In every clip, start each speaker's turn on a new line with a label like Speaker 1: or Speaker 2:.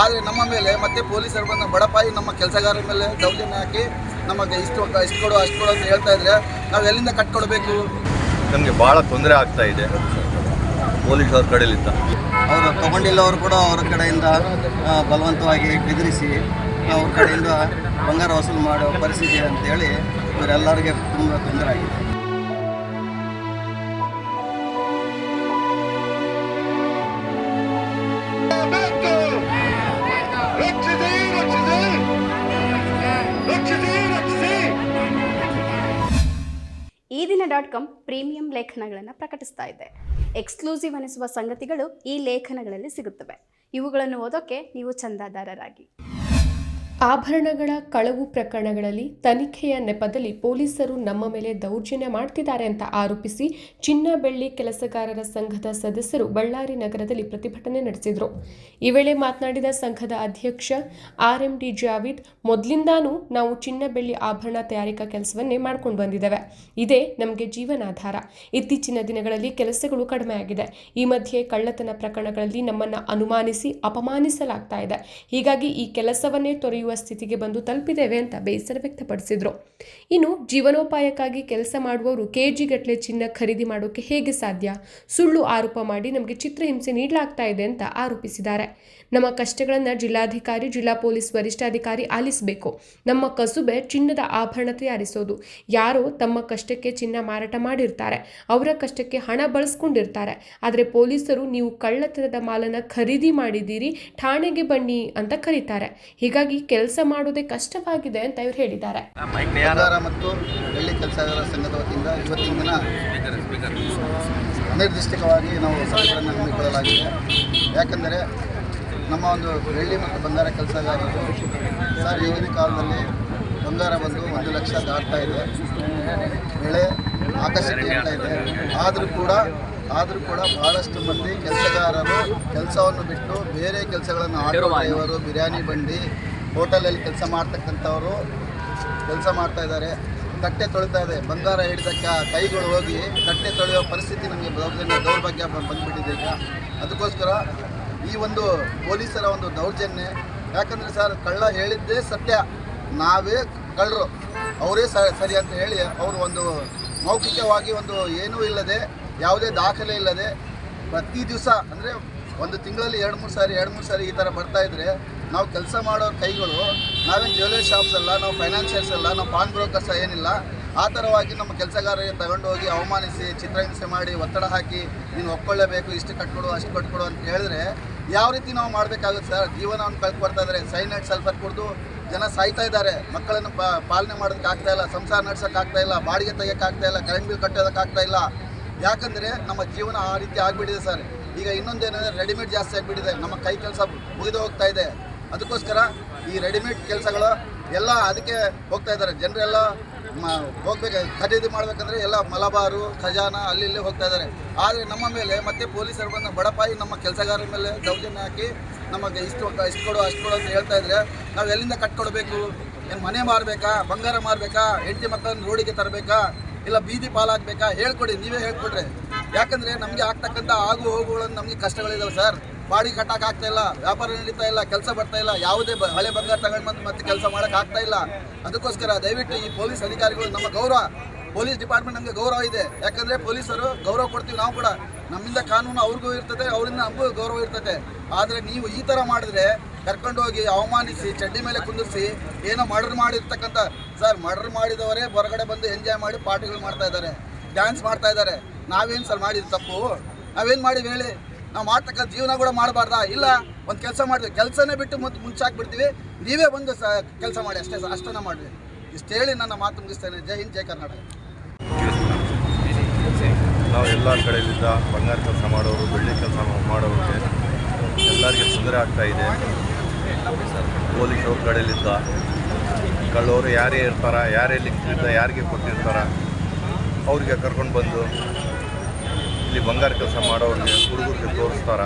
Speaker 1: ಆದರೆ ನಮ್ಮ ಮೇಲೆ ಮತ್ತೆ ಪೊಲೀಸರು ಬಂದು ಬಡಪಾಯಿ ನಮ್ಮ ಕೆಲಸಗಾರರ ಮೇಲೆ ದೌರ್ಜನ್ಯ ಹಾಕಿ ನಮಗೆ ಇಷ್ಟು ಕೊಡು ಅಷ್ಟು ಕೊಡು ಅಂತ ಹೇಳ್ತಾ ಇದ್ರೆ ನಾವು ಎಲ್ಲಿಂದ ಕಟ್ಕೊಡ್ಬೇಕು?
Speaker 2: ನಮಗೆ ಭಾಳ ತೊಂದರೆ ಆಗ್ತಾ ಇದೆ ಪೊಲೀಸವ್ರ ಕಡೆಯಿಂದ.
Speaker 3: ಅವರು ತೊಗೊಂಡಿಲ್ಲವರು ಕೂಡ ಅವರ ಕಡೆಯಿಂದ ಬಲವಂತವಾಗಿ ಬೆದರಿಸಿ ಅವ್ರ ಕಡೆಯಿಂದ ಬಂಗಾರ ವಸೂಲು ಮಾಡೋ ಪರಿಸ್ಥಿತಿ ಅಂತೇಳಿ ಇವರೆಲ್ಲರಿಗೆ ತುಂಬ ತೊಂದರೆ ಆಗಿದೆ.
Speaker 4: ಈ ದಿನ.com ಪ್ರೀಮಿಯಂ ಲೇಖನಗಳನ್ನು ಪ್ರಕಟಿಸ್ತಾ ಇದೆ. ಎಕ್ಸ್ಕ್ಲೂಸಿವ್ ಅನಿಸುವ ಸಂಗತಿಗಳು ಈ ಲೇಖನಗಳಲ್ಲಿ ಸಿಗುತ್ತವೆ. ಇವುಗಳನ್ನು ಓದೋಕೆ ನೀವು ಚಂದಾದಾರರಾಗಿ.
Speaker 5: ಆಭರಣಗಳ ಕಳವು ಪ್ರಕರಣಗಳಲ್ಲಿ ತನಿಖೆಯ ನೆಪದಲ್ಲಿ ಪೊಲೀಸರು ನಮ್ಮ ಮೇಲೆ ದೌರ್ಜನ್ಯ ಮಾಡ್ತಿದ್ದಾರೆ ಅಂತ ಆರೋಪಿಸಿ ಚಿನ್ನ ಬೆಳ್ಳಿ ಕೆಲಸಗಾರರ ಸಂಘದ ಸದಸ್ಯರು ಬಳ್ಳಾರಿ ನಗರದಲ್ಲಿ ಪ್ರತಿಭಟನೆ ನಡೆಸಿದರು. ಈ ವೇಳೆ ಮಾತನಾಡಿದ ಸಂಘದ ಅಧ್ಯಕ್ಷ RMD ಜಾವೀದ್, ಮೊದಲಿಂದಾನೂ ನಾವು ಚಿನ್ನ ಬೆಳ್ಳಿ ಆಭರಣ ತಯಾರಿಕಾ ಕೆಲಸವನ್ನೇ ಮಾಡ್ಕೊಂಡು ಬಂದಿದ್ದೇವೆ. ಇದೇ ನಮಗೆ ಜೀವನಾಧಾರ. ಇತ್ತೀಚಿನ ದಿನಗಳಲ್ಲಿ ಕೆಲಸಗಳು ಕಡಿಮೆ ಆಗಿದೆ. ಈ ಮಧ್ಯೆ ಕಳ್ಳತನ ಪ್ರಕರಣಗಳಲ್ಲಿ ನಮ್ಮನ್ನು ಅನುಮಾನಿಸಿ ಅಪಮಾನಿಸಲಾಗ್ತಾ ಇದೆ. ಹೀಗಾಗಿ ಈ ಕೆಲಸವನ್ನೇ ತೊರೆಯುವ ಸ್ಥಿತಿಗೆ ಬಂದು ತಲುಪಿದ್ದೇವೆ ಅಂತ ಬೇಸರ ವ್ಯಕ್ತಪಡಿಸಿದ್ರು. ಇನ್ನು ಜೀವನೋಪಾಯಕ್ಕಾಗಿ ಕೆಲಸ ಮಾಡುವವರು ಕೆಜಿಗಟ್ಟಲೆ ಚಿನ್ನ ಖರೀದಿ ಮಾಡೋಕೆ ಹೇಗೆ ಸಾಧ್ಯ? ಸುಳ್ಳು ಆರೋಪ ಮಾಡಿ ನಮಗೆ ಚಿತ್ರಹಿಂಸೆ ನೀಡಲಾಗ್ತಾ ಇದೆ ಅಂತ ಆರೋಪಿಸಿದ್ದಾರೆ. ನಮ್ಮ ಕಷ್ಟಗಳನ್ನು ಜಿಲ್ಲಾಧಿಕಾರಿ, ಜಿಲ್ಲಾ ಪೊಲೀಸ್ ವರಿಷ್ಠಾಧಿಕಾರಿ ಆಲಿಸಬೇಕು. ನಮ್ಮ ಕಸುಬೆ ಚಿನ್ನದ ಆಭರಣ ತಯಾರಿಸೋದು. ಯಾರೋ ತಮ್ಮ ಕಷ್ಟಕ್ಕೆ ಚಿನ್ನ ಮಾರಾಟ ಮಾಡಿರ್ತಾರೆ, ಅವರ ಕಷ್ಟಕ್ಕೆ ಹಣ ಬಳಸ್ಕೊಂಡಿರ್ತಾರೆ. ಆದರೆ ಪೊಲೀಸರು ನೀವು ಕಳ್ಳತನದ ಮಾಲನ್ನು ಖರೀದಿ ಮಾಡಿದ್ದೀರಿ, ಠಾಣೆಗೆ ಬನ್ನಿ ಅಂತ ಕರೀತಾರೆ. ಹೀಗಾಗಿ ಕೆಲಸ ಮಾಡೋದೇ ಕಷ್ಟವಾಗಿದೆ ಅಂತ ಇವರು ಹೇಳಿದ್ದಾರೆ.
Speaker 1: ಬಂಗಾರ ಮತ್ತು ಬೆಳ್ಳಿ ಕೆಲಸಗಾರರ ಸಂಘದ ವತಿಯಿಂದ ಇವತ್ತಿನ ದಿನ ಅನಿರ್ದಿಷ್ಟವಾಗಿ ನಾವು ಸಭೆಗಳನ್ನು ಹಮ್ಮಿಕೊಳ್ಳಲಾಗಿದೆ. ಯಾಕೆಂದರೆ ನಮ್ಮ ಒಂದು ಬೆಳ್ಳಿ ಮತ್ತು ಬಂಗಾರ ಕೆಲಸಗಾರರು ಸರ್ ಈಗಿನ ಕಾಲದಲ್ಲಿ ಬಂಗಾರ ಬಂದು 1 ಲಕ್ಷ ದಾಟ್ತಾ ಇದೆ, ಬೆಳೆ ಆಕರ್ಷಣೆ ಆಗ್ತಾ ಇದೆ. ಆದರೂ ಕೂಡ ಭಾಳಷ್ಟು ಮಂದಿ ಕೆಲಸಗಾರರು ಕೆಲಸವನ್ನು ಬಿಟ್ಟು ಬೇರೆ ಕೆಲಸಗಳನ್ನು, ಆಟೋ ಡ್ರೈವರು, ಬಿರಿಯಾನಿ ಬಂಡಿ, ಹೋಟೆಲಲ್ಲಿ ಕೆಲಸ ಮಾಡ್ತಕ್ಕಂಥವರು ಕೆಲಸ ಮಾಡ್ತಾ ಇದ್ದಾರೆ. ತಟ್ಟೆ ತೊಳಿತಾ ಇದೆ. ಬಂಗಾರ ಹಿಡಿದ ಕೈಗಳು ಹೋಗಿ ತಟ್ಟೆ ತೊಳೆಯುವ ಪರಿಸ್ಥಿತಿ ನಮಗೆ ದೌರ್ಭಾಗ್ಯ ಬಂದುಬಿಟ್ಟಿದೆ ಈಗ. ಅದಕ್ಕೋಸ್ಕರ ಈ ಒಂದು ಪೊಲೀಸರ ಒಂದು ದೌರ್ಜನ್ಯ. ಯಾಕಂದರೆ ಸರ್, ಕಳ್ಳ ಹೇಳಿದ್ದೇ ಸತ್ಯ, ನಾವೇ ಕಳ್ಳರು, ಅವರೇ ಸರಿ ಅಂತ ಹೇಳಿ ಅವರು ಒಂದು ಮೌಖಿಕವಾಗಿ ಒಂದು ಏನೂ ಇಲ್ಲದೆ, ಯಾವುದೇ ದಾಖಲೆ ಇಲ್ಲದೆ ಪ್ರತಿ ದಿವಸ ಅಂದರೆ ಒಂದು ತಿಂಗಳಲ್ಲಿ 2-3 ಸಾರಿ ಈ ಥರ ಬರ್ತಾಯಿದ್ರೆ ನಾವು ಕೆಲಸ ಮಾಡೋ ಕೈಗಳು, ನಾವೇನು ಜ್ಯುವೆಲರಿ ಶಾಪ್ಸ್ ಅಲ್ಲ, ನಾವು ಫೈನಾನ್ಷಿಯಲ್ಸ್ ಅಲ್ಲ, ನಾವು ಪಾನ್ ಬ್ರೋಕರ್ಸ್ ಏನಿಲ್ಲ. ಆ ಥರವಾಗಿ ನಮ್ಮ ಕೆಲಸಗಾರರಿಗೆ ತಗೊಂಡು ಹೋಗಿ ಅವಮಾನಿಸಿ, ಚಿತ್ರಹಿಂಸೆ ಮಾಡಿ, ಒತ್ತಡ ಹಾಕಿ ನೀನು ಒಪ್ಕೊಳ್ಳೇಬೇಕು, ಇಷ್ಟು ಕಟ್ಕೊಡು ಅಷ್ಟು ಕಟ್ಕೊಡು ಅಂತ ಹೇಳಿದ್ರೆ ಯಾವ ರೀತಿ ನಾವು ಮಾಡಬೇಕಾಗುತ್ತೆ ಸರ್? ಜೀವನವನ್ನು ಕಳ್ಕೊಡ್ತಾ ಇದ್ದಾರೆ. ಸೈನೈಡ್ ಸಲ್ಫರ್ ಕುಡಿದು ಜನ ಸಾಯ್ತಾ ಇದ್ದಾರೆ. ಮಕ್ಕಳನ್ನು ಪಾಲನೆ ಮಾಡೋದಕ್ಕೆ ಆಗ್ತಾ ಇಲ್ಲ, ಸಂಸಾರ ನಡೆಸೋಕ್ಕಾಗ್ತಾ ಇಲ್ಲ, ಬಾಡಿಗೆ ತೆಗಿಯೋಕ್ಕಾಗ್ತಾ ಇಲ್ಲ, ಕರೆಂಟ್ ಬಿಲ್ ಕಟ್ಟೋದಕ್ಕಾಗ್ತಾ ಇಲ್ಲ. ಯಾಕಂದರೆ ನಮ್ಮ ಜೀವನ ಆ ರೀತಿ ಆಗಿಬಿಟ್ಟಿದೆ ಸರ್. ಈಗ ಇನ್ನೊಂದೇನೆಂದರೆ ರೆಡಿಮೇಡ್ ಜಾಸ್ತಿ ಆಗಿಬಿಟ್ಟಿದೆ. ನಮ್ಮ ಕೈ ಕೆಲಸ ಮುಗಿದು ಹೋಗ್ತಾ ಇದೆ. ಅದಕ್ಕೋಸ್ಕರ ಈ ರೆಡಿಮೇಡ್ ಕೆಲಸಗಳು ಎಲ್ಲ ಅದಕ್ಕೆ ಹೋಗ್ತಾ ಇದ್ದಾರೆ. ಜನರೆಲ್ಲ ಹೋಗ್ಬೇಕು, ಖರೀದಿ ಮಾಡಬೇಕಂದ್ರೆ ಎಲ್ಲ ಮಲಬಾರು, ಖಜಾನ ಅಲ್ಲಿ ಇಲ್ಲಿ ಹೋಗ್ತಾ ಇದ್ದಾರೆ. ಆದರೆ ನಮ್ಮ ಮೇಲೆ ಮತ್ತೆ ಪೊಲೀಸರು ಬಂದು ಬಡಪಾಯಿ ನಮ್ಮ ಕೆಲಸಗಾರರ ಮೇಲೆ ದೌರ್ಜನ್ಯ ಹಾಕಿ ನಮಗೆ ಇಷ್ಟು ಕೊಡು ಅಷ್ಟು ಕೊಡು ಅಂತ ಹೇಳ್ತಾ ಇದ್ರೆ ನಾವು ಎಲ್ಲಿಂದ ಕಟ್ಕೊಡ್ಬೇಕು? ಏನು ಮನೆ ಮಾರಬೇಕಾ? ಬಂಗಾರ ಮಾರಬೇಕಾ? ಹೆಂಡತಿ ಮಕ್ಕಳನ್ನು ರೋಡಿಗೆ ತರಬೇಕಾ? ಇಲ್ಲ ಬೀದಿ ಪಾಲಾಗಬೇಕಾ? ಹೇಳ್ಕೊಡಿ, ನೀವೇ ಹೇಳ್ಕೊಡ್ರಿ. ಯಾಕಂದರೆ ನಮಗೆ ಆಗ್ತಕ್ಕಂಥ ಆಗು ಹೋಗುಗಳನ್ನು ನಮಗೆ ಕಷ್ಟಗಳಿದಾವೆ ಸರ್. ಬಾಡಿ ಕಟ್ಟೋಕ್ಕಾಗ್ತಾ ಇಲ್ಲ, ವ್ಯಾಪಾರ ನಡೀತಾ ಇಲ್ಲ, ಕೆಲಸ ಬರ್ತಾ ಇಲ್ಲ, ಯಾವುದೇ ಹಳೆ ಬಂಗಾರ ತಗೊಂಡು ಬಂದು ಮತ್ತೆ ಕೆಲಸ ಮಾಡೋಕ್ಕಾಗ್ತಾ ಇಲ್ಲ. ಅದಕ್ಕೋಸ್ಕರ ದಯವಿಟ್ಟು ಈ ಪೊಲೀಸ್ ಅಧಿಕಾರಿಗಳು, ನಮ್ಮ ಗೌರವ, ಪೊಲೀಸ್ ಡಿಪಾರ್ಟ್ಮೆಂಟ್ ನಮಗೆ ಗೌರವ ಇದೆ. ಯಾಕಂದರೆ ಪೊಲೀಸರು ಗೌರವ ಕೊಡ್ತೀವಿ ನಾವು ಕೂಡ, ನಮ್ಮಿಂದ ಕಾನೂನು ಅವ್ರಿಗೂ ಇರ್ತದೆ, ಅವರಿಂದ ನಮಗೂ ಗೌರವ ಇರ್ತದೆ. ಆದರೆ ನೀವು ಈ ಥರ ಮಾಡಿದ್ರೆ ಕರ್ಕೊಂಡೋಗಿ ಅವಮಾನಿಸಿ, ಚಡ್ಡಿ ಮೇಲೆ ಕುಂದಿರಿಸಿ, ಏನೋ ಮರ್ಡರ್ ಮಾಡಿರ್ತಕ್ಕಂಥ ಸರ್, ಮರ್ಡರ್ ಮಾಡಿದವರೇ ಹೊರಗಡೆ ಬಂದು ಎಂಜಾಯ್ ಮಾಡಿ ಪಾರ್ಟಿಗಳು ಮಾಡ್ತಾ ಇದ್ದಾರೆ, ಡ್ಯಾನ್ಸ್ ಮಾಡ್ತಾ ಇದ್ದಾರೆ. ನಾವೇನು ಸರ್ ಮಾಡಿದ್ದು ತಪ್ಪು? ನಾವೇನು ಮಾಡಿವಿ ಹೇಳಿ? ನಾವು ಮಾಡ್ತಕ್ಕಂಥ ಜೀವನ ಕೂಡ ಮಾಡಬಾರ್ದಾ? ಇಲ್ಲ, ಒಂದು ಕೆಲಸ ಮಾಡಿದ್ವಿ, ಕೆಲಸನೇ ಬಿಟ್ಟು ಮುಂಚಾಕ್ಬಿಡ್ತೀವಿ, ನೀವೇ ಬಂದು ಕೆಲಸ ಮಾಡಿ ಅಷ್ಟನ್ನ ಮಾಡಿದ್ವಿ. ಇಷ್ಟು ಹೇಳಿ ನನ್ನ ಮಾತು ಮುಗಿಸ್ತೇನೆ. ಜೈ ಹಿಂದ್, ಜೈ ಕರ್ನಾಟಕ.
Speaker 2: ನಾವು ಎಲ್ಲ ಕಡೆಯಿಂದ ಬಂಗಾರ ಕೆಲಸ ಮಾಡೋರು, ಬೆಳ್ಳಿ ಕೆಲಸ ಮಾಡೋರಿಗೆ ಎಲ್ಲರಿಗೆ ತೊಂದರೆ ಆಗ್ತಾಯಿದೆ. ಪೊಲೀಸವ್ರ ಕಡೆಯಲ್ಲಿದ್ದ ಕಳ್ಳವರು ಯಾರೇ ಇರ್ತಾರ, ಯಾರೇ ಲಿಂಕ್ನಿಂದ ಯಾರಿಗೆ ಕೊಟ್ಟಿರ್ತಾರ ಅವ್ರಿಗೆ ಕರ್ಕೊಂಡು ಬಂದು ಇಲ್ಲಿ ಬಂಗಾರ ಕೆಲಸ ಮಾಡೋರಿಗೆ ಹುಡುಗರಿಗೆ ತೋರಿಸ್ತಾರ.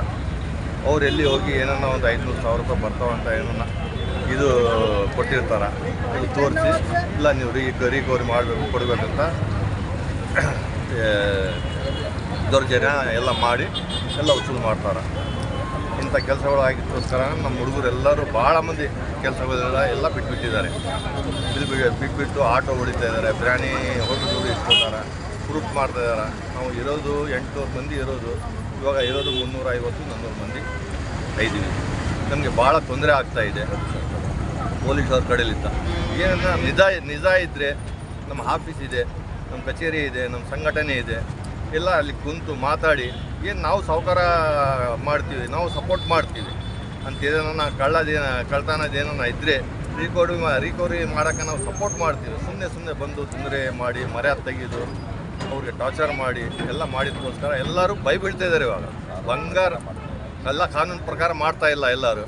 Speaker 2: ಅವ್ರು ಎಲ್ಲಿ ಹೋಗಿ ಏನನ್ನ ಒಂದು 500,000 ರೂಪಾಯಿ ಬರ್ತಾವಂತ ಏನನ್ನ ಇದು ಕೊಟ್ಟಿರ್ತಾರೆ. ಅದು ತೋರಿಸಿ ಇಲ್ಲ ನೀವು ರಿಕವರಿ ಮಾಡಬೇಕು, ಕೊಡಬೇಕಂತ ದೌರ್ಜನ್ಯ ಎಲ್ಲ ಮಾಡಿ ಎಲ್ಲ ವಸೂಲು ಮಾಡ್ತಾರೆ. ಅಂಥ ಕೆಲಸಗಳು ಆಗಿದ್ದಕ್ಕೋಸ್ಕರ ನಮ್ಮ ಹುಡುಗರೆಲ್ಲರೂ ಭಾಳ ಮಂದಿ ಕೆಲಸಗಳೆಲ್ಲ ಬಿಟ್ಬಿಟ್ಟಿದ್ದಾರೆ. ಬಿಟ್ಬಿಟ್ಟು ಆಟೋ ಹೊಡಿತಾ ಇದ್ದಾರೆ, ಬಿರಿಯಾನಿ ಹೋಟೆಲ್ ಇಟ್ಕೊತಾರೆ, ಗ್ರೂಪ್ ಮಾಡ್ತಾಯಿದ್ದಾರೆ. ನಾವು ಇರೋದು 800 ಮಂದಿ ಇರೋದು, ಇವಾಗ ಇರೋದು 350-400 ಮಂದಿ ಇದ್ದೀವಿ. ನಮಗೆ ಭಾಳ ತೊಂದರೆ ಆಗ್ತಾಯಿದೆ ಪೊಲೀಸವ್ರ ಕಡೆಯಲ್ಲಿದ್ದ. ಏನನ್ನ ನಿಜ ಇದ್ದರೆ ನಮ್ಮ ಆಫೀಸ್ ಇದೆ, ನಮ್ಮ ಕಚೇರಿ ಇದೆ, ನಮ್ಮ ಸಂಘಟನೆ ಇದೆ, ಎಲ್ಲ ಅಲ್ಲಿ ಕುಂತು ಮಾತಾಡಿ ಏನು ನಾವು ಸಹಕಾರ ಮಾಡ್ತೀವಿ, ನಾವು ಸಪೋರ್ಟ್ ಮಾಡ್ತೀವಿ ಅಂತ ಏನಾನ ಕಳ್ತನದೇನ ಇದ್ದರೆ ರಿಕವರಿ ಮಾಡೋಕ್ಕೆ ನಾವು ಸಪೋರ್ಟ್ ಮಾಡ್ತೀವಿ. ಸುಮ್ಮನೆ ಬಂದು ತೊಂದರೆ ಮಾಡಿ ಮರ್ಯಾದೆ ತೆಗೆದು ಅವ್ರಿಗೆ ಟಾರ್ಚರ್ ಮಾಡಿ ಎಲ್ಲ ಮಾಡಿದಕ್ಕೋಸ್ಕರ ಎಲ್ಲರೂ ಬೀಳ್ತಾ ಇದ್ದಾರೆ. ಇವಾಗ ಬಂಗಾರ ಎಲ್ಲ ಕಾನೂನು ಪ್ರಕಾರ ಮಾಡ್ತಾ ಇಲ್ಲ ಎಲ್ಲರೂ,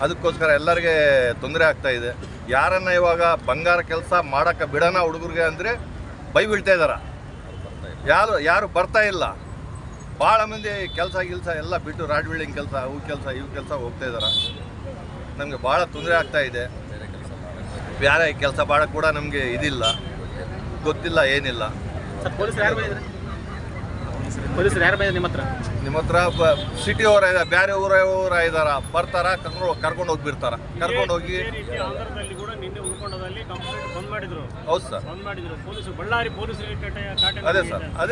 Speaker 2: ಅದಕ್ಕೋಸ್ಕರ ಎಲ್ಲರಿಗೆ ತೊಂದರೆ ಆಗ್ತಾಯಿದೆ. ಯಾರನ್ನ ಇವಾಗ ಬಂಗಾರ ಕೆಲಸ ಮಾಡೋಕ್ಕೆ ಬಿಡೋಣ ಹುಡುಗರಿಗೆ ಅಂದರೆ ಬೀಳ್ತಾ ಇದ್ದಾರೆ, ಯಾರು ಬರ್ತಾ ಇಲ್ಲ. ಭಾಳ ಮಂದಿ ಕೆಲಸ ಎಲ್ಲ ಬಿಟ್ಟು ರಾಡ್ ಬಿಲ್ಡಿಂಗ್ ಕೆಲಸ ಇವು ಕೆಲಸ ಹೋಗ್ತಾ ಇದ್ದಾರೆ. ನಮಗೆ ಭಾಳ ತೊಂದರೆ ಆಗ್ತಾಯಿದೆ. ಬೇರೆ ಕೆಲಸ ಮಾಡೋಕ್ಕೆ ಕೂಡ ನಮಗೆ ಇದಿಲ್ಲ, ಗೊತ್ತಿಲ್ಲ, ಏನಿಲ್ಲ.
Speaker 6: ಪೊಲೀಸರು ಯಾರು ಬಂದಿದ್ದಾರೆ ನಿಮ್ಮ ಹತ್ರ?
Speaker 2: ಸಿಟಿ ಅವರ ಬೇರೆ ಊರ ಇದಾರ, ಬರ್ತಾರ, ಕರ್ಕೊಂಡು ಹೋಗ್ಬಿಡ್ತಾರ. ಕರ್ಕೊಂಡು ಹೋಗಿ
Speaker 6: ಆಂಧ್ರದಲ್ಲಿ ಕೂಡ ನಿನ್ನೆ ಉಳ್ಕೊಂಡದಲ್ಲಿ ಕಂಪ್ಲೇಂಟ್ ಬಂದ್ ಮಾಡಿದ್ರು.
Speaker 2: ಹೌದು ಸರ್,
Speaker 6: ಬಂದ್ ಮಾಡಿದ್ರು ಪೊಲೀಸರು, ಬಳ್ಳಾರಿ ಪೊಲೀಸರು
Speaker 2: ಅದೇ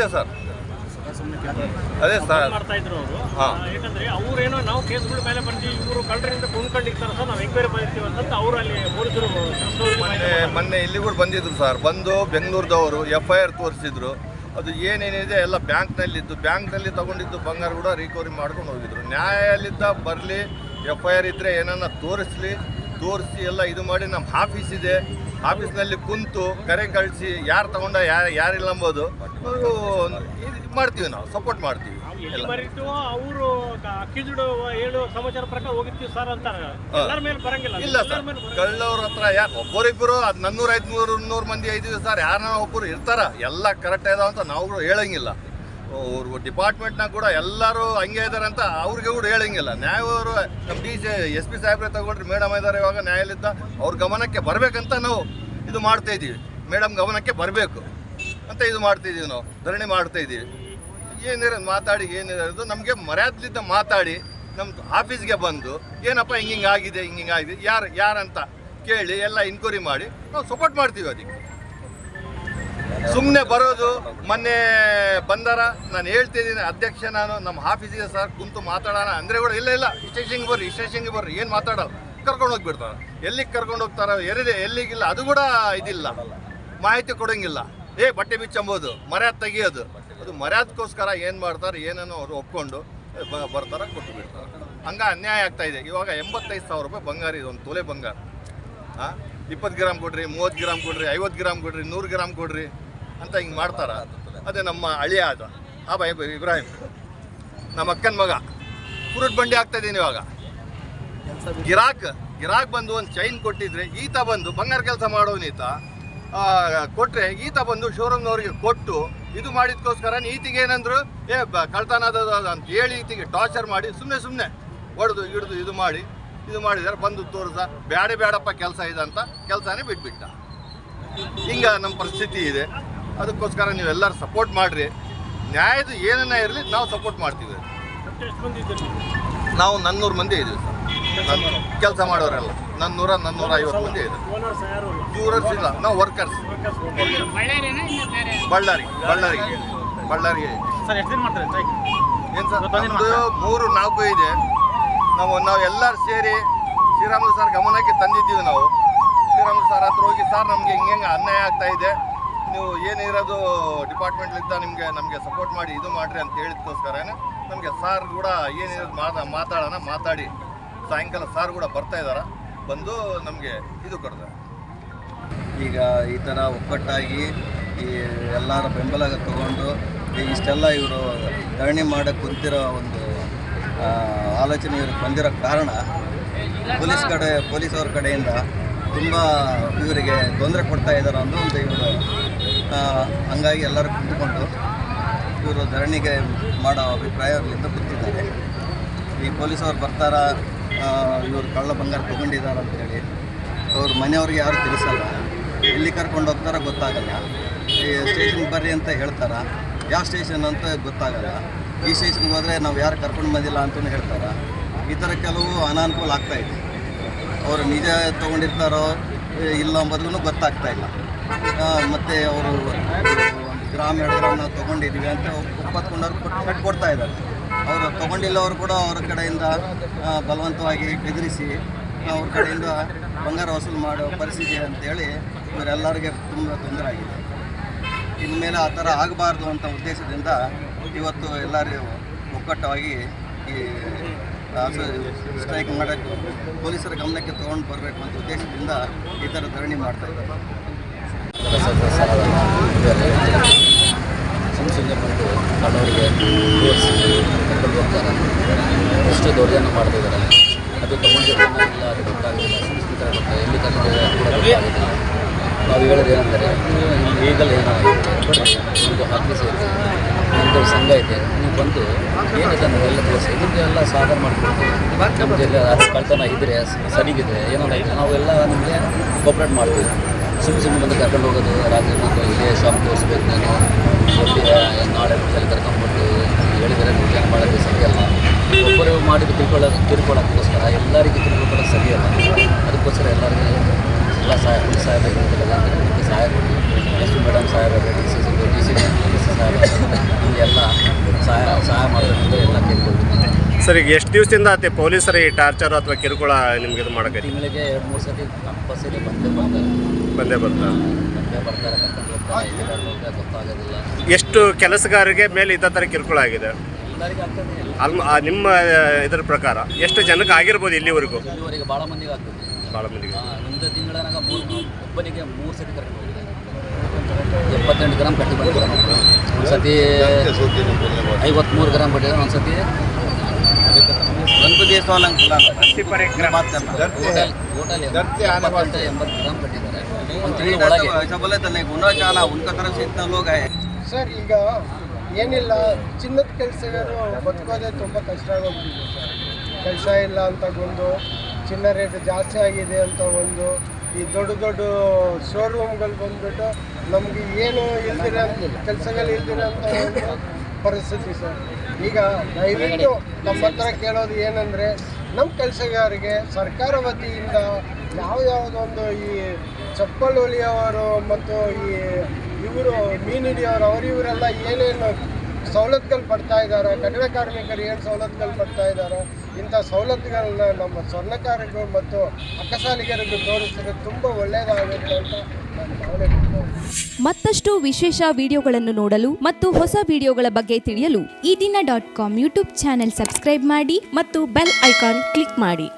Speaker 2: ಸರ್
Speaker 6: ಮಾಡ್ತಾ ಇದ್ರು ಅವರು. ಯಾಕಂದ್ರೆ ಅವ್ರೇನೋ ನಾವು ಕೇಸ್ಗಳ ಮೇಲೆ ಬರ್ತೀವಿ, ಇವರು ಕಳ್ಳರಿಂದ ಕೊಂಡ್ಕೊಂಡಿರ್ತಾರೆ ಸರ್, ನಾವು ಎಂಕ್ವೈರಿ ಮಾಡಿರ್ತೀವಿ ಅಂತ ಅವರು ಅಲ್ಲಿ ಪೊಲೀಸರು
Speaker 2: ಮೊನ್ನೆ ಇಲ್ಲಿ ಕೂಡ ಬಂದಿದ್ರು ಸರ್. ಬಂದು ಬೆಂಗಳೂರದವರು FIR ತೋರಿಸಿದ್ರು. ಅದು ಏನೇನಿದೆ ಎಲ್ಲ ಬ್ಯಾಂಕ್ನಲ್ಲಿ ತಗೊಂಡಿದ್ದು ಬಂಗಾರ ಕೂಡ ರಿಕವರಿ ಮಾಡ್ಕೊಂಡು ಹೋಗಿದ್ರು. ನ್ಯಾಯಾಲಯದ ಬರಲಿ, FIR ಇದ್ದರೆ ಏನನ್ನ ತೋರಿಸಿ ಎಲ್ಲ ಇದು ಮಾಡಿ. ನಮ್ಮ ಆಫೀಸ್ ಇದೆ, ಆಫೀಸ್ನಲ್ಲಿ ಕುಂತು ಕರೆ ಕಳಿಸಿ ಯಾರು ತಗೊಂಡ ಯಾರಿಲ್ಲ ಅಂಬೋದು ಇದು ಮಾಡ್ತೀವಿ, ನಾವು ಸಪೋರ್ಟ್ ಮಾಡ್ತೀವಿ.
Speaker 6: ಅವರು ಅಕ್ಯೂಸ್ಡ್ ಹೇಳುವ ಸಮಾಚಾರ ಪ್ರಕಾರ ಹೋಗಿರ್ತೀವಿ ಸರ್ ಅಂತಾರೆ. ಎಲ್ಲರ ಮೇಲೆ ಬರಂಗಿಲ್ಲ.
Speaker 2: ಇಲ್ಲ ಸರ್, ಕಳ್ಳವ್ರ ಹತ್ರ ಯಾರು ಒಬ್ಬರಿಬ್ಬರು 400-500 ಮಂದಿ ಇದ್ದೀವಿ ಸರ್. ಯಾರನ್ನ ಒಬ್ಬರು ಇರ್ತಾರ, ಎಲ್ಲ ಕರೆಕ್ಟ್ ಇದಾವ ಅಂತ ನಾವು ಹೇಳಂಗಿಲ್ಲ. ಅವ್ರು ಡಿಪಾರ್ಟ್ಮೆಂಟ್ನಾಗ ಕೂಡ ಎಲ್ಲರೂ ಹಂಗೆ ಇದ್ದಾರೆ ಅಂತ ಅವ್ರಿಗೆ ಕೂಡ ಹೇಳಂಗಿಲ್ಲ. ನ್ಯಾಯವರು ನಮ್ಮ SP ಸಾಹೇಬ್ರೆ ತಗೊಂಡ್ರಿ, ಮೇಡಮ್ ಇದ್ದಾರೆ ಇವಾಗ ನ್ಯಾಯಾಲಯದ, ಅವ್ರ ಗಮನಕ್ಕೆ ಬರಬೇಕಂತ ನಾವು ಇದು ಮಾಡ್ತಾಯಿದ್ದೀವಿ. ಮೇಡಮ್ ಗಮನಕ್ಕೆ ಬರಬೇಕು ಅಂತ ಇದು ಮಾಡ್ತಾಯಿದ್ದೀವಿ, ನಾವು ಧರಣಿ ಮಾಡ್ತಾಯಿದ್ದೀವಿ. ಏನಿರೋದು ಮಾತಾಡಿ, ಏನಿರೋದು ನಮಗೆ ಮರ್ಯಾದಲಿದ್ದ ಮಾತಾಡಿ ನಮ್ಮ ಆಫೀಸ್ಗೆ ಬಂದು ಏನಪ್ಪ ಹಿಂಗಾಗಿದೆ ಯಾರಂತ ಕೇಳಿ ಎಲ್ಲ ಇನ್ಕ್ವೈರಿ ಮಾಡಿ ನಾವು ಸಪೋರ್ಟ್ ಮಾಡ್ತೀವಿ. ಅದಕ್ಕೆ ಸುಮ್ಮನೆ ಬರೋದು. ಮೊನ್ನೆ ಬಂದಾರ, ನಾನು ಹೇಳ್ತಿದ್ದೀನಿ ಅಧ್ಯಕ್ಷ, ನಾನು ನಮ್ಮ ಆಫೀಸಿಗೆ ಸರ್ ಕುಂತು ಮಾತಾಡೋಣ ಅಂದರೆ ಕೂಡ ಇಲ್ಲ ಸ್ಟೇಷನ್ಗೆ ಬರ್ರಿ ಏನು ಮಾತಾಡೋಲ್ಲ, ಕರ್ಕೊಂಡು ಹೋಗ್ಬಿಡ್ತಾರೆ. ಎಲ್ಲಿಗೆ ಕರ್ಕೊಂಡು ಹೋಗ್ತಾರ, ಎಲ್ಲಿಗಿಲ್ಲ ಅದು ಕೂಡ ಇದಿಲ್ಲ, ಮಾಹಿತಿ ಕೊಡೋಂಗಿಲ್ಲ. ಬಟ್ಟೆ ಬಿಚ್ಚಂಬೋದು, ಮರ್ಯಾದೆ ತೆಗಿಯೋದು. ಅದು ಮರ್ಯಾದಕ್ಕೋಸ್ಕರ ಏನು ಮಾಡ್ತಾರೆ, ಏನನ್ನೋ ಅವರು ಒಪ್ಕೊಂಡು ಬರ್ತಾರೆ, ಕೊಟ್ಟು ಬಿಡ್ತಾರೆ. ಹಂಗೆ ಅನ್ಯಾಯ ಆಗ್ತಾಯಿದೆ. ಇವಾಗ 85,000 ರೂಪಾಯಿ ಬಂಗಾರ ಇದೆ, ಒಂದು ತೊಲೆ ಬಂಗಾರ. 20 ಗ್ರಾಮ್ ಕೊಡ್ರಿ, 30 ಗ್ರಾಮ್ ಕೊಡ್ರಿ, 50 ಗ್ರಾಮ್ ಕೊಡ್ರಿ, 100 ಗ್ರಾಮ್ ಕೊಡ್ರಿ ಅಂತ ಹಿಂಗೆ ಮಾಡ್ತಾರ. ಅದೇ ನಮ್ಮ ಅಳಿಯ ಇಬ್ರಾಹಿಂ, ನಮ್ಮ ಅಕ್ಕನ ಮಗ, ಫ್ರೂಟ್ ಬಂಡಿ ಆಗ್ತಾಯಿದ್ದೀನಿ ಇವಾಗ. ಗಿರಾಕ್ ಬಂದು ಒಂದು ಚೈನ್ ಕೊಟ್ಟಿದ್ರೆ ಈತ ಬಂದು ಬಂಗಾರ ಕೆಲಸ ಮಾಡೋನೀತ ಕೊಟ್ಟರೆ ಈತ ಬಂದು ಶೋರೂಮ್ನವ್ರಿಗೆ ಕೊಟ್ಟು ಇದು ಮಾಡಿದ್ಕೋಸ್ಕರ ಈತಿಗೆ ಏನಂದ್ರು ಕಳ್ತನದ ಅಂತ ಹೇಳಿ ಈತಿಗೆ ಟಾರ್ಚರ್ ಮಾಡಿ ಸುಮ್ಮನೆ ಹೊಡೆದು ಹಿಡಿದು ಇದು ಮಾಡಿದಾರೆ. ಬಂದು ತೋರಿಸ ಬೇಡಪ್ಪ ಕೆಲಸ ಇದೆ ಅಂತ ಕೆಲಸನೇ ಬಿಟ್ಬಿಟ್ಟ. ಹಿಂಗೆ ನಮ್ಮ ಪರಿಸ್ಥಿತಿ ಇದೆ. ಅದಕ್ಕೋಸ್ಕರ ನೀವೆಲ್ಲರೂ ಸಪೋರ್ಟ್ ಮಾಡಿರಿ. ನ್ಯಾಯದ ಏನನ್ನ ಇರಲಿ ನಾವು ಸಪೋರ್ಟ್ ಮಾಡ್ತೀವಿ. ನಾವು 400 ಮಂದಿ ಇದ್ದೀವಿ ಸರ್, ಕೆಲಸ ಮಾಡೋರೆಲ್ಲ 400-450 ಮಂದಿ ಇದೆ. ಟೂರರ್ಸ್ ಇಲ್ಲ, ನಾವು ವರ್ಕರ್ಸ್. ಬಳ್ಳಾರಿಗೆ ಏನು ಸರ್, ನಮ್ಮದು 3-4 ಇದೆ. ನಾವು ಎಲ್ಲರೂ ಸೇರಿ ಶ್ರೀರಾಮುಲು ಸರ್ ಗಮನಕ್ಕೆ ತಂದಿದ್ದೀವಿ. ನಾವು ಶ್ರೀರಾಮುಲು ಸರ್ ಹತ್ರ ಹೋಗಿ, ಸರ್ ನಮಗೆ ಹಿಂಗೆ ಅನ್ಯಾಯ ಆಗ್ತಾ ಇದೆ, ನೀವು ಏನಿರೋದು ಡಿಪಾರ್ಟ್ಮೆಂಟ್ಲಿಂದ ನಮಗೆ ಸಪೋರ್ಟ್ ಮಾಡಿ ಇದು ಮಾಡಿರಿ ಅಂತ ಹೇಳಿದಕ್ಕೋಸ್ಕರನೇ ನಮಗೆ ಸಾರ್ ಕೂಡ ಏನಿರೋದು ಮಾತಾಡಿ ಸಾಯಂಕಾಲ ಸಾರ್ ಕೂಡ ಬರ್ತಾ ಇದ್ದಾರೆ, ಬಂದು ನಮಗೆ ಇದು ಕೊಡ್ತಾರೆ.
Speaker 3: ಈಗ ಈ ಥರ ಒಕ್ಕಟ್ಟಾಗಿ ಈ ಎಲ್ಲರ ಬೆಂಬಲ ತಗೊಂಡು ಇಷ್ಟೆಲ್ಲ ಇವರು ಧರಣಿ ಮಾಡೋಕ್ಕೆ ಕುಂತಿರೋ ಒಂದು ಆಲೋಚನೆ ಇವ್ರಿಗೆ ಬಂದಿರೋ ಕಾರಣ ಪೊಲೀಸವ್ರ ಕಡೆಯಿಂದ ತುಂಬ ಇವರಿಗೆ ತೊಂದರೆ ಕೊಡ್ತಾ ಇದ್ದಾರೆ ಅನ್ನೋ ಒಂದು ಇವರು ಹಂಗಾಗಿ ಎಲ್ಲರೂ ಕುಂತ್ಕೊಂಡು ಇವರು ಧರಣಿಗೆ ಮಾಡೋ ಅಭಿಪ್ರಾಯಗಳಿಂದ ಕೂತಿದ್ದಾರೆ. ಈ ಪೊಲೀಸವ್ರು ಬರ್ತಾರ, ಇವರು ಕಳ್ಳ ಬಂಗಾರ ತೊಗೊಂಡಿದ್ದಾರೆ ಅಂತೇಳಿ ಅವ್ರ ಮನೆಯವ್ರಿಗೆ ಯಾರು ತಿಳಿಸಲ್ಲ, ಎಲ್ಲಿ ಕರ್ಕೊಂಡು ಹೋಗ್ತಾರ ಗೊತ್ತಾಗಲ್ಲ. ಈ ಸ್ಟೇಷನ್ಗೆ ಬರ್ರಿ ಅಂತ ಹೇಳ್ತಾರೆ, ಯಾವ ಸ್ಟೇಷನ್ ಅಂತ ಗೊತ್ತಾಗಲ್ಲ. ಈ ಸ್ಟೇಷನ್ಗೆ ಹೋದರೆ ನಾವು ಯಾರು ಕರ್ಕೊಂಡು ಬಂದಿಲ್ಲ ಅಂತಲೂ ಹೇಳ್ತಾರೆ. ಈ ಥರ ಕೆಲವು ಅನಾನುಕೂಲ ಆಗ್ತಾಯಿದೆ. ಅವರು ನಿಜ ತೊಗೊಂಡಿರ್ತಾರೋ ಇಲ್ಲ ಅಂಬೋದೂ ಗೊತ್ತಾಗ್ತಾ ಇಲ್ಲ. ಮತ್ತು ಅವರು 1 ಗ್ರಾಮ್ 2 ಗ್ರಾಮ್ ನಾವು ತೊಗೊಂಡಿದ್ದೀವಿ ಅಂತ ಒಪ್ಪತ್ಕೊಂಡವ್ರು ಕೊಡ್ತಾ ಇದ್ದಾರೆ. ಅವರು ತೊಗೊಂಡಿಲ್ಲವರು ಕೂಡ ಅವ್ರ ಕಡೆಯಿಂದ ಬಲವಂತವಾಗಿ ಬೆದರಿಸಿ ಅವ್ರ ಕಡೆಯಿಂದ ಬಂಗಾರ ವಸೂಲು ಮಾಡೋ ಪರಿಸ್ಥಿತಿ ಅಂತೇಳಿ ಇವರೆಲ್ಲರಿಗೆ ತುಂಬ ತೊಂದರೆ ಆಗಿದೆ. ಇನ್ಮೇಲೆ ಆ ಥರ ಆಗಬಾರ್ದು ಅಂತ ಉದ್ದೇಶದಿಂದ ಇವತ್ತು ಎಲ್ಲರೂ ಒಕ್ಕಟ್ಟವಾಗಿ ಈ ಸ್ಟ್ರೈಕ್ ಮಾಡೋಕ್ಕೆ ಪೊಲೀಸರ ಗಮನಕ್ಕೆ ತೊಗೊಂಡು ಬರಬೇಕು ಅಂತ ಉದ್ದೇಶದಿಂದ ಈ ಥರ ಧರಣಿ ಮಾಡ್ತಾ ಇದ್ದಾರೆ.
Speaker 7: ಸಂಶಯ ಬಂದು ಕಳ್ಳವರಿಗೆ ತೋರಿಸಿ ಕರ್ಕೊಂಡು ಹೋಗ್ತಾರೆ. ಎಷ್ಟು ದೌರ್ಜನ್ಯ ಮಾಡ್ತಿದ್ದಾರೆ. ಅದು ತೊಗೊಂಡಿರ್ತಾನೆ ಇಲ್ಲ, ಅದು ಗೊತ್ತಾಗೋದಿಲ್ಲ. ಸಂಸ್ಕೃತಿ ಗೊತ್ತಾಗ ಎಲ್ಲಿ ಕರ್ಕೊಂಡಿದೆ ಕೂಡ ಗೊತ್ತಾಗೋದಿಲ್ಲ. ನಾವು ಹೇಳೋದು ಏನಂದರೆ ಈಗಲೇ ಏನಾಗಿದೆ ಒಂದು ಆಫೀಸ್ ಐತೆ, ನಮ್ಮದು ಸಂಘ ಐತೆ, ನೀವು ಬಂದು ಏನಿದೆ ನಾವೆಲ್ಲ ತೋರಿಸಿ ಇದಕ್ಕೆಲ್ಲ ಸಹಕಾರ ಮಾಡಿಕೊಡ್ತೀವಿ. ನಮ್ಮ ಜಿಲ್ಲೆ ಕಳ್ತನ ಇದ್ದರೆ ಸರಿಗಿದ್ರೆ ಏನಾಗಿದೆ ನಾವೆಲ್ಲ ನಿಮಗೆ ಕೋಪ್ರೇಟ್ ಮಾಡ್ತೀವಿ. ಸುಮ್ಮನೆ ಬಂದು ಕರ್ಕೊಂಡು ಹೋಗೋದು ರಾತ್ರಿ ಬಂದು ಇದೇ ಶಾಪ್ ತೋರಿಸ್ಬೇಕು ನಾನು ನಾಳೆ ಮುಂಚೆಲ್ಲಿ ಕರ್ಕೊಂಡ್ಬಿಟ್ಟು ಹೇಳಿದರೆ ಜನ ಮಾಡೋದು ಸರಿಯಲ್ಲ. ಒಬ್ಬರು ಮಾಡಿದ್ದು ತಿಳ್ಕೊಳ್ಳೋಕ್ಕೋಸ್ಕರ ಎಲ್ಲರಿಗೂ ತಿಳ್ಕೊಳ್ಳೋದು ಸರಿಯಲ್ಲ. ಅದಕ್ಕೋಸ್ಕರ ಎಲ್ಲರಿಗೂ ಎಲ್ಲ ಸಹಾಯ ಪೊಲೀಸ್ ಸಾಹೇಬರಿಗೆಲ್ಲ ಸಹಾಯ ಕೊಡಿ. ಎಷ್ಟು ಮೇಡಮ್ ಸಾಹೇಬರು ಡಿ ಸಿ ಸಾಹೇಬ ಎಲ್ಲ ಸಹಾಯ ಮಾಡಬೇಕಂತ ಎಲ್ಲ ಕೇಳ್ಕೊಳ್ತೀನಿ.
Speaker 6: ಸರ್, ಈಗ ಎಷ್ಟು ದಿವಸದಿಂದ ಆಯ್ತು ಪೊಲೀಸರು ಈ ಟಾರ್ಚರ್ ಅಥವಾ ಕಿರುಕುಳ ನಿಮ್ಗೆ ಇದು ಮಾಡೋಕ್ಕೆ?
Speaker 7: ತಿಂಗಳಿಗೆ 2-3 ಸತಿ ಕಂಪಲ್ಸರಿ ಬಂದೇ ಬರ್ತಾರೆ ಕರ್ಕೊಂಡು ಹೋಗ್ತಾರೆ. ಗೊತ್ತಾಗೋದಿಲ್ಲ.
Speaker 6: ಎಷ್ಟು ಕೆಲಸಗಾರರಿಗೆ ಮೇಲೆ ಇದೇ ಥರ ಕಿರುಕುಳ ಆಗಿದೆ?
Speaker 7: ಎಲ್ಲರಿಗೂ ಆಗ್ತದೆ.
Speaker 6: ನಿಮ್ಮ ಇದ್ರ ಪ್ರಕಾರ ಎಷ್ಟು ಜನಕ್ಕೆ ಆಗಿರ್ಬೋದು ಇಲ್ಲಿವರೆಗೂ?
Speaker 7: ಇಲ್ಲಿವರೆಗೆ ಭಾಳ ಮಂದಿಗೆ ಆಗ್ತದೆ.
Speaker 6: ಭಾಳ ಮಂದಿಗೆ
Speaker 7: ಒಂದು ತಿಂಗಳಾಗ ಒಬ್ಬನಿಗೆ 3 ಸತಿ ಕರ್ಕೊಂಡು ಹೋಗಿದೆ. 78 ಗ್ರಾಮ್ ಕಟ್ಟಿ ಬಂದಿದ್ದಾರೆ. ಒಂದು ಸತಿ 53 ಗ್ರಾಮ್ ಕಟ್ಟಿದ್ದಾರೆ. ಒಂದು ಸತಿ
Speaker 3: ಗಣಪತಿ
Speaker 7: ಟೋಟಲ್ 80 ಗ್ರಾಮ್ ಕಟ್ಟಿದ್ದಾರೆ. ಒಂದು ತಿಂಗಳ ಒಳಗೆ
Speaker 3: ऐसा बोले तो नहीं गुना चाहना उनका तरफ से इतना लोग है.
Speaker 8: ಸರ್, ಈಗ ಏನಿಲ್ಲ, ಚಿನ್ನದ ಕೆಲಸಗಾರರು ಬದುಕೋದೇ ತುಂಬ ಕಷ್ಟ ಆಗೋಗ್ತಿದೆ ಸರ್. ಕೆಲಸ ಇಲ್ಲ ಅಂತ ಒಂದು, ಚಿನ್ನ ರೇಟ್ ಜಾಸ್ತಿ ಆಗಿದೆ ಅಂತ ಒಂದು, ಈ ದೊಡ್ಡ ದೊಡ್ಡ ಶೋರೂಮ್ಗಳು ಬಂದುಬಿಟ್ಟು ನಮಗೆ ಏನು ಇಲ್ದಿರ ಕೆಲಸಗಳು ಇಲ್ದಿರ ಅಂತ ಒಂದು ಪರಿಸ್ಥಿತಿ ಸರ್. ಈಗ ದಯವಿಟ್ಟು ನಮ್ಮ ಹತ್ರ ಕೇಳೋದು ಏನಂದರೆ, ನಮ್ಮ ಕೆಲಸಗಾರರಿಗೆ ಸರ್ಕಾರ ವತಿಯಿಂದ ಯಾವುದೊಂದು ಈ ಚಪ್ಪಲ್ ಹೊಲಿಯೋರು ಮತ್ತು ಇವರು ಮೀನು ಹಿಡಿಯೋರು ಇವರೆಲ್ಲ ಏನೇನು ಸವಲತ್ತುಗಳು ಪಡ್ತಾ ಇದ್ದಾರೆ, ಕಟ್ಟಡ ಕಾರ್ಮಿಕರು ಏನು ಸವಲತ್ತುಗಳು ಪಡ್ತಾ ಇದ್ದಾರೋ ಇಂಥ ಸವಲತ್ತುಗಳನ್ನ ನಮ್ಮ ಸ್ವರ್ಣಕಾರರಿಗೂ ಮತ್ತು ಅಕ್ಕಸಾಲಿಗರಿಗೂ ತೋರಿಸಿದ್ರೆ ತುಂಬ ಒಳ್ಳೆಯದಾಗುತ್ತೆ ಅಂತ ನಾನು ಭಾವನೆ ಮಾಡ್ತೀನಿ.
Speaker 9: ಮತ್ತಷ್ಟು ವಿಶೇಷ ವಿಡಿಯೋಗಳನ್ನು ನೋಡಲು ಮತ್ತು ಹೊಸ ವಿಡಿಯೋಗಳ ಬಗ್ಗೆ ತಿಳಿಯಲು ಈ ದಿನ .com ಯೂಟ್ಯೂಬ್ ಚಾನೆಲ್ ಸಬ್ಸ್ಕ್ರೈಬ್ ಮಾಡಿ ಮತ್ತು ಬೆಲ್ ಐಕಾನ್ ಕ್ಲಿಕ್ ಮಾಡಿ.